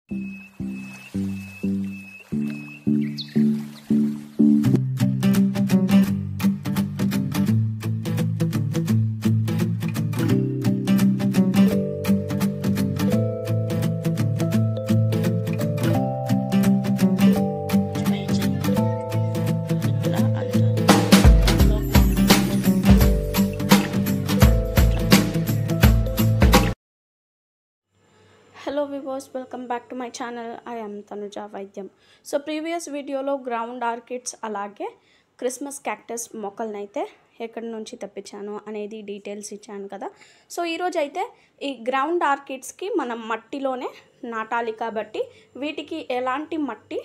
Hello viewers, welcome back to my channel. I am Tanuja Vaidyam. So previous video lo ground orchids alage Christmas cactus మొక్కలనైతే ఎక్కడి నుంచి తెప్పించాను అనేది details ఇచ్చాను కదా. So ఈ రోజు అయితే ఈ గ్రౌండ్ ఆర్కిడ్స్ కి మనం మట్టిలోనే నాటాలి కాబట్టి వీటికి ఎలాంటి మట్టి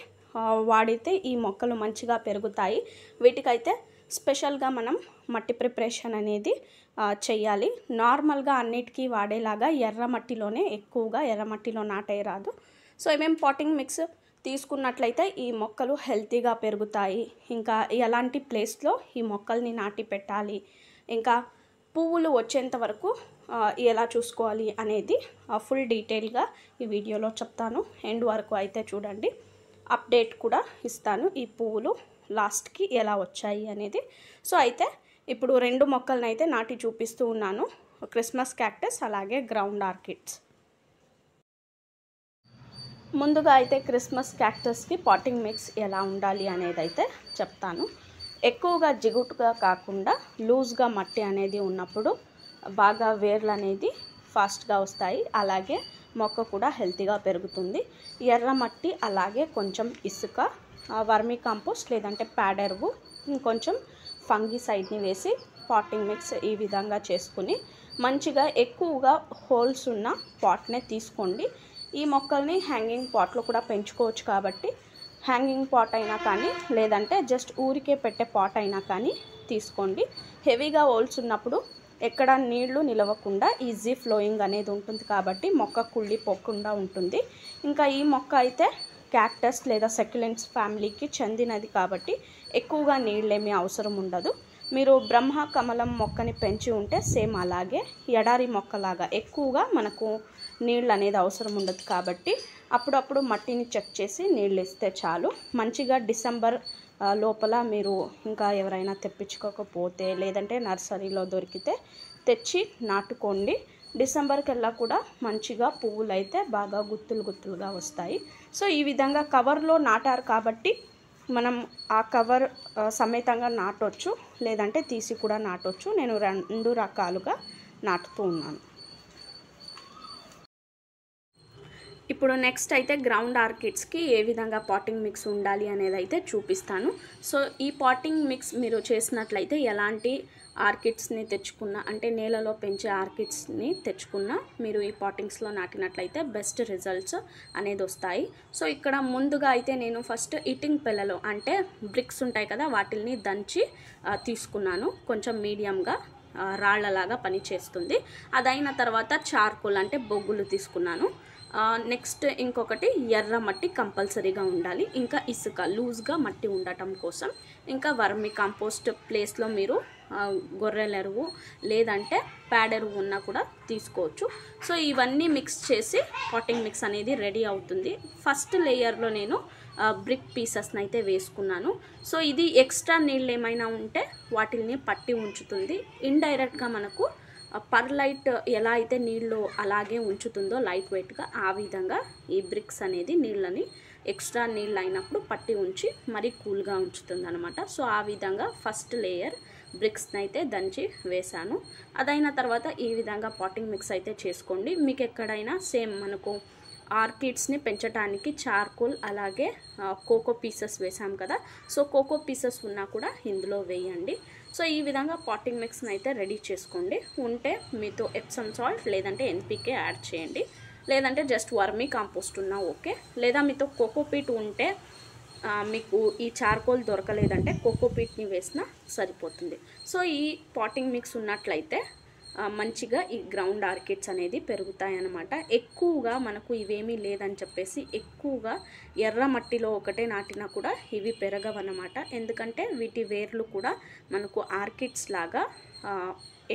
వాడితే ఈ మొక్కలు మంచిగా పెరుగుతాయి, వీటికైతే స్పెషల్గా మనం మట్టి ప్రిపరేషన్ అనేది చేయాలి. నార్మల్గా అన్నిటికీ వాడేలాగా ఎర్రమట్టిలోనే ఎక్కువగా ఎర్రమట్టిలో నాటేయరాదు. సో ఏమేం పాటింగ్ మిక్స్ తీసుకున్నట్లయితే ఈ మొక్కలు హెల్తీగా పెరుగుతాయి, ఇంకా ఎలాంటి ప్లేస్లో ఈ మొక్కల్ని నాటి పెట్టాలి, ఇంకా పువ్వులు వచ్చేంత వరకు ఎలా చూసుకోవాలి అనేది ఫుల్ డీటెయిల్గా ఈ వీడియోలో చెప్తాను. ఎండ్ వరకు అయితే చూడండి, అప్డేట్ కూడా ఇస్తాను ఈ పువ్వులు లాస్ట్కి ఎలా వచ్చాయి అనేది. సో అయితే ఇప్పుడు రెండు మొక్కలను అయితే నాటి చూపిస్తూ ఉన్నాను, క్రిస్మస్ క్యాక్టస్ అలాగే గ్రౌండ్ ఆర్కిడ్స్. ముందుగా అయితే క్రిస్మస్ క్యాక్టస్కి పాటింగ్ మిక్స్ ఎలా ఉండాలి అనేది అయితే చెప్తాను. ఎక్కువగా జిగుటుగా కాకుండా లూజ్గా మట్టి అనేది ఉన్నప్పుడు బాగా వేర్లు అనేది ఫాస్ట్గా వస్తాయి, అలాగే మొక్క కూడా హెల్తీగా పెరుగుతుంది. ఎర్ర మట్టి అలాగే కొంచెం ఇసుక, వర్మీ కంపోస్ట్ లేదంటే ప్యాడెరువు, కొంచెం ఫంగిసైడ్ని వేసి పాటింగ్ మిక్స్ ఈ విధంగా చేసుకుని మంచిగా ఎక్కువగా హోల్స్ ఉన్న పాట్నే తీసుకోండి. ఈ మొక్కల్ని హ్యాంగింగ్ పాట్లో కూడా పెంచుకోవచ్చు కాబట్టి హ్యాంగింగ్ పాట్ అయినా కానీ లేదంటే జస్ట్ ఊరికే పెట్టే పాట్ అయినా కానీ తీసుకోండి. హెవీగా హోల్స్ ఉన్నప్పుడు ఎక్కడ నీళ్లు నిలవకుండా ఈజీ ఫ్లోయింగ్ అనేది ఉంటుంది కాబట్టి మొక్క కుళ్ళిపోకుండా ఉంటుంది. ఇంకా ఈ మొక్క అయితే క్యాక్టస్ లేదా సక్యులెంట్స్ ఫ్యామిలీకి చెందినది కాబట్టి ఎక్కువగా నీళ్ళేమీ అవసరం ఉండదు. మీరు బ్రహ్మ కమలం మొక్కని పెంచి ఉంటే సేమ్ అలాగే ఎడారి మొక్కలాగా ఎక్కువగా మనకు నీళ్ళు అనేది అవసరం ఉండదు కాబట్టి అప్పుడప్పుడు మట్టిని చెక్ చేసి నీళ్ళు ఇస్తే చాలు. మంచిగా డిసెంబర్ లోపల మీరు ఇంకా ఎవరైనా తెప్పించుకోకపోతే లేదంటే నర్సరీలో దొరికితే తెచ్చి నాటుకోండి. డిసెంబర్ కల్లా కూడా మంచిగా పువ్వులు అయితే బాగా గుత్తులు గుత్తులుగా వస్తాయి. సో ఈ విధంగా కవర్లో నాటారు కాబట్టి మనం ఆ కవర్ సమేతంగా నాటొచ్చు, లేదంటే తీసి కూడా నాటొచ్చు. నేను రెండు రకాలుగా నాటుతూ ఉన్నాను. ఇప్పుడు నెక్స్ట్ అయితే గ్రౌండ్ ఆర్కిడ్స్కి ఏ విధంగా పాటింగ్ మిక్స్ ఉండాలి అనేది అయితే చూపిస్తాను. సో ఈ పాటింగ్ మిక్స్ మీరు చేసినట్లయితే ఎలాంటి ఆర్కిడ్స్ని తెచ్చుకున్న అంటే నేలలో పెంచే ఆర్కిడ్స్ని తెచ్చుకున్న మీరు ఈ పాటింగ్స్లో నాటినట్లయితే బెస్ట్ రిజల్ట్స్ అనేది వస్తాయి. సో ఇక్కడ ముందుగా అయితే నేను ఫస్ట్ ఈటింగ్ పిల్లలు అంటే బ్రిక్స్ ఉంటాయి కదా, వాటిని దంచి తీసుకున్నాను. కొంచెం మీడియంగా రాళ్లలాగా పనిచేస్తుంది. అదైన తర్వాత చార్కోల్ అంటే బొగ్గులు తీసుకున్నాను. నెక్స్ట్ ఇంకొకటి ఎర్ర మట్టి కంపల్సరీగా ఉండాలి, ఇంకా ఇసుక లూజ్గా మట్టి ఉండటం కోసం, ఇంకా వర్మి కంపోస్ట్ ప్లేస్లో మీరు గొర్రెల ఎరువు లేదంటే ప్యాడెరువు ఉన్నా కూడా తీసుకోవచ్చు. సో ఇవన్నీ మిక్స్ చేసి పాటింగ్ మిక్స్ అనేది రెడీ అవుతుంది. ఫస్ట్ లేయర్లో నేను బ్రిక్ పీసెస్ని అయితే వేసుకున్నాను. సో ఇది ఎక్స్ట్రా నీళ్ళు ఏమైనా ఉంటే వాటిని పట్టి ఉంచుతుంది. ఇండైరెక్ట్గా మనకు పర్లైట్ ఎలా అయితే నీళ్ళు అలాగే ఉంచుతుందో లైట్ వెయిట్గా, ఆ విధంగా ఈ బ్రిక్స్ అనేది నీళ్ళని ఎక్స్ట్రా నీళ్ళు అయినప్పుడు పట్టి ఉంచి మరీ కూల్గా ఉంచుతుంది అనమాట. సో ఆ విధంగా ఫస్ట్ లేయర్ బ్రిక్స్ని అయితే దంచి వేశాను. అదైన తర్వాత ఈ విధంగా పాటింగ్ మిక్స్ అయితే చేసుకోండి. మీకు ఎక్కడైనా సేమ్ మనకు ఆర్కిడ్స్ని పెంచడానికి చార్కోల్ అలాగే కోకో పీసెస్ వేసాం కదా, సో కోకో పీసెస్ ఉన్నా కూడా ఇందులో వేయండి. సో ఈ విధంగా పాటింగ్ మిక్స్ని అయితే రెడీ చేసుకోండి. ఉంటే మీతో ఎప్సమ్ సాల్ట్ లేదంటే ఎన్పికే యాడ్ చేయండి, లేదంటే జస్ట్ వర్మీ కాంపోస్ట్ ఉన్నా ఓకే, లేదా మీతో కోకోపీట్ ఉంటే మీకు ఈ చార్కోల్ దొరకలేదంటే కోకోపీట్ని వేసినా సరిపోతుంది. సో ఈ పాటింగ్ మిక్స్ ఉన్నట్లయితే మంచిగా ఈ గ్రౌండ్ ఆర్కిడ్స్ అనేది పెరుగుతాయి అన్నమాట. ఎక్కువగా మనకు ఇవేమీ లేదని చెప్పేసి ఎక్కువగా ఎర్ర మట్టిలో ఒకటే నాటినా కూడా ఇవి పెరగవన్నమాట. ఎందుకంటే వీటి వేర్లు కూడా మనకు ఆర్కిడ్స్ లాగా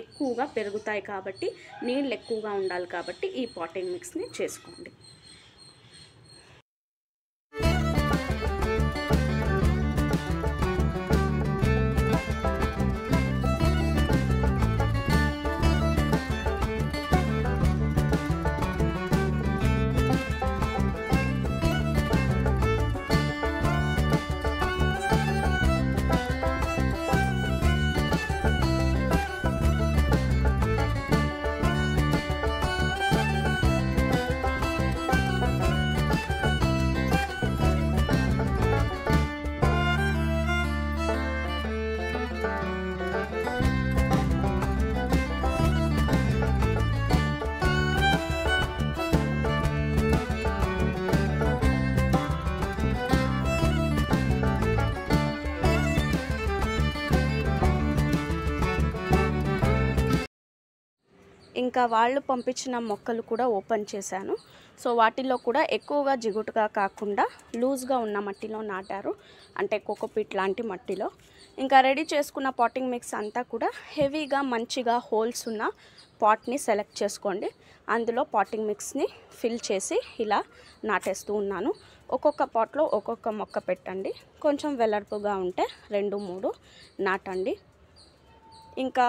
ఎక్కువగా పెరుగుతాయి కాబట్టి నీళ్ళు ఎక్కువగా ఉండాలి కాబట్టి ఈ పాటింగ్ మిక్స్ని చేసుకోండి. ఇంకా వాళ్ళు పంపించిన మొక్కలు కూడా ఓపెన్ చేశాను. సో వాటిల్లో కూడా ఎక్కువగా జిగుటుగా కాకుండా లూజ్గా ఉన్న మట్టిలో నాటారు, అంటే కోకోపీట్ లాంటి మట్టిలో. ఇంకా రెడీ చేసుకున్న పాటింగ్ మిక్స్ అంతా కూడా హెవీగా మంచిగా హోల్స్ ఉన్న పాట్ని సెలెక్ట్ చేసుకోండి. అందులో పాటింగ్ మిక్స్ని ఫిల్ చేసి ఇలా నాటేస్తూ ఉన్నాను. ఒక్కొక్క పాట్లో ఒక్కొక్క మొక్క పెట్టండి. కొంచెం వెడల్పుగా ఉంటే 2-3 నాటండి. ఇంకా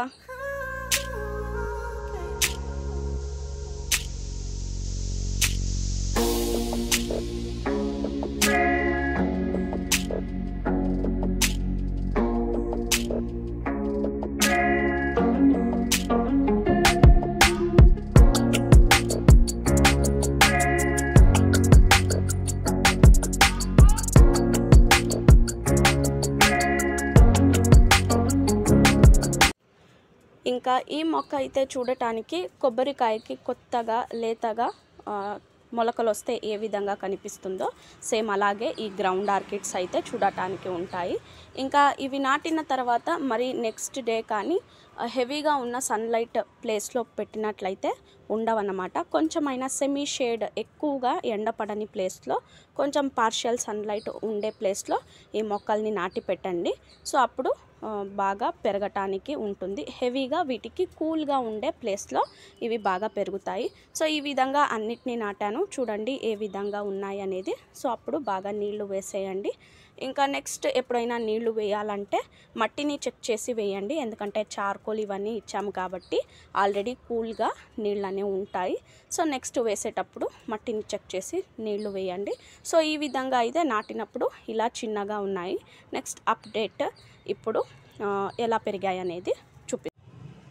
ఇంకా ఈ మొక్క అయితే చూడటానికి కొబ్బరికాయకి కొత్తగా లేతగా మొలకలు వస్తే ఏ విధంగా కనిపిస్తుందో సేమ్ అలాగే ఈ గ్రౌండ్ ఆర్కిడ్స్ అయితే చూడటానికి ఉంటాయి. ఇంకా ఇవి నాటిన తర్వాత మరి నెక్స్ట్ డే కానీ హెవీగా ఉన్న సన్లైట్ ప్లేస్లో పెట్టినట్లయితే ఉండవన్నమాట. కొంచెమైనా సెమీ షేడ్ ఎక్కువగా ఎండపడని ప్లేస్లో, కొంచెం పార్షియల్ సన్లైట్ ఉండే ప్లేస్లో ఈ మొక్కల్ని నాటి పెట్టండి. సో అప్పుడు బాగా పెరగటానికి ఉంటుంది. హెవీగా వీటికి కూల్గా ఉండే ప్లేస్లో ఇవి బాగా పెరుగుతాయి. సో ఈ విధంగా అన్నిటినీ నాటాను, చూడండి ఏ విధంగా ఉన్నాయి అనేది. సో అప్పుడు బాగా నీళ్లు వేసేయండి. ఇంకా నెక్స్ట్ ఎప్పుడైనా నీళ్లు వేయాలంటే మట్టిని చెక్ చేసి వేయండి, ఎందుకంటే చార్కోల్ ఇవన్నీ ఇచ్చాము కాబట్టి ఆల్రెడీ కూల్గా నీళ్ళు అనేవి ఉంటాయి. సో నెక్స్ట్ వేసేటప్పుడు మట్టిని చెక్ చేసి నీళ్లు వేయండి. సో ఈ విధంగా అయితే నాటినప్పుడు ఇలా చిన్నగా ఉన్నాయి. నెక్స్ట్ అప్డేట్ ఇప్పుడు ఎలా పెరిగాయి అనేది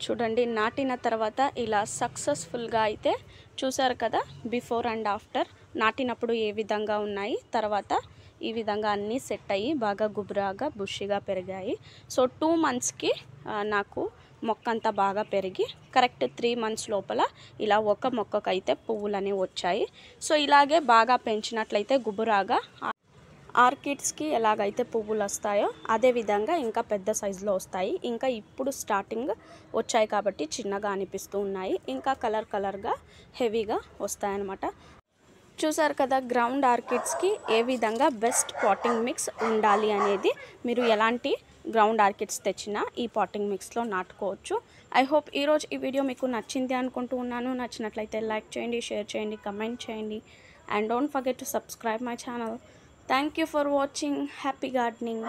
చూడండి. నాటిన తర్వాత ఇలా సక్సెస్ఫుల్గా అయితే చూసారు కదా, బిఫోర్ అండ్ ఆఫ్టర్. నాటినప్పుడు ఏ విధంగా ఉన్నాయి, తర్వాత ఈ విధంగా అన్నీ సెట్ అయ్యి బాగా గుబురాగా బుషిగా పెరిగాయి. సో 2 మంత్స్కి నాకు మొక్క అంతా బాగా పెరిగి కరెక్ట్ 3 మంత్స్ లోపల ఇలా ఒక మొక్కకైతే పువ్వులు అనేవి వచ్చాయి. సో ఇలాగే బాగా పెంచినట్లయితే గుబురాగా ఆర్కిడ్స్కి ఎలాగైతే పువ్వులు వస్తాయో అదే విధంగా ఇంకా పెద్ద సైజులో వస్తాయి. ఇంకా ఇప్పుడు స్టార్టింగ్ వచ్చాయి కాబట్టి చిన్నగా అనిపిస్తూ ఉన్నాయి. ఇంకా కలర్గా హెవీగా వస్తాయన్నమాట. చూసారు కదా, గ్రౌండ్ ఆర్కిడ్స్కి ఏ విధంగా బెస్ట్ పాటింగ్ మిక్స్ ఉండాలి అనేది. మీరు ఎలాంటి గ్రౌండ్ ఆర్కిడ్స్ తెచ్చినా ఈ పాటింగ్ మిక్స్లో నాటుకోవచ్చు. ఐ హోప్ ఈరోజు ఈ వీడియో మీకు నచ్చింది అనుకుంటూ ఉన్నాను. నచ్చినట్లయితే లైక్ చేయండి, షేర్ చేయండి, కమెంట్ చేయండి. And don't forget to subscribe my channel. Thank you for watching. Happy gardening.